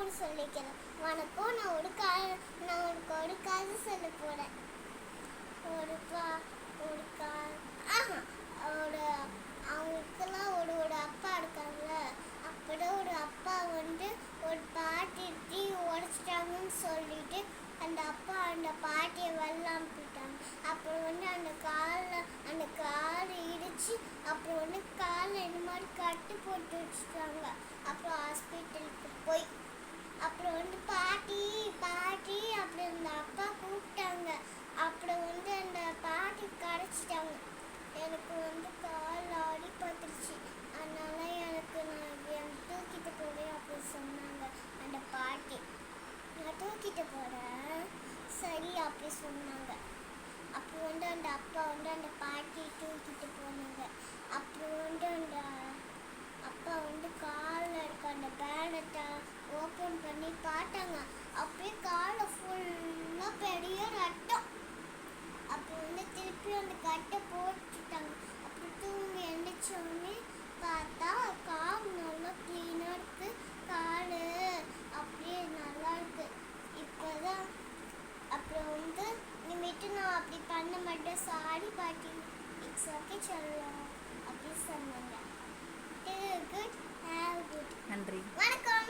வணக்கம் சொல்லிக்கிறேன். வணக்கம். நான் உனக்கு ஒரு கதை சொல்ல போறேன். ஒரு ஒரு ஒரு அவங்களுக்கெல்லாம் ஒரு அப்பா இருக்காங்கல்ல. அப்பதான் ஒரு அப்பா ஒரு பாட்டி உடைச்சிட்டாங்கன்னு சொல்லிட்டு அந்த அப்பா அந்த பாட்டியை வெள்ளாம போயிட்டாங்க. அப்புறம் அந்த காலை இடிச்சு அப்புறம் காலில் இந்த மாதிரி கட்டு போட்டு வச்சுட்டாங்க. அப்புறம் ஹாஸ்பிட்டலுக்கு போய் அப்புறம் பாட்டி பாட்டி அப்படி அந்த அப்பா கூப்பிட்டாங்க. அப்புறம் அந்த பாட்டி கரைச்சிட்டாங்க. எனக்கு கால் ஆடி பத்துருச்சு. அதனால நான் தூக்கிட்டு போறேன் அப்படி சொன்னாங்க அந்த பாட்டி. நான் தூக்கிட்டு போறேன் சரி அப்படி சொன்னாங்க. அப்புறம் அந்த அப்பா அந்த பாட்டி தூக்கிட்டு போனாங்க. அப்புறம் அந்த அப்பா காலில் இருக்க அந்த பேனட்டை ஓப்பன் பண்ணி பார்த்தாங்க. அப்படியே காலில் ஃபுல்லாக பெரிய ரத்தம். அப்புறம் திருப்பி அந்த கட்டை போட்டுட்டாங்க. அப்புறம் தூங்கி எழுந்திரிச்சோடனே பார்த்தா கால் நல்லா க்ளீனாக இருக்குது. கால் அப்படியே நல்லா இருக்கு. இப்போதான் அப்புறம் இனிமேட்டு நான் அப்படி பண்ண மாட்டேன் சாரி பாட்டி இட்ஸ் ஓகே சொல்லலாம் அப்படி சொன்னாங்க. Good have good. நன்றி. வணக்கம்.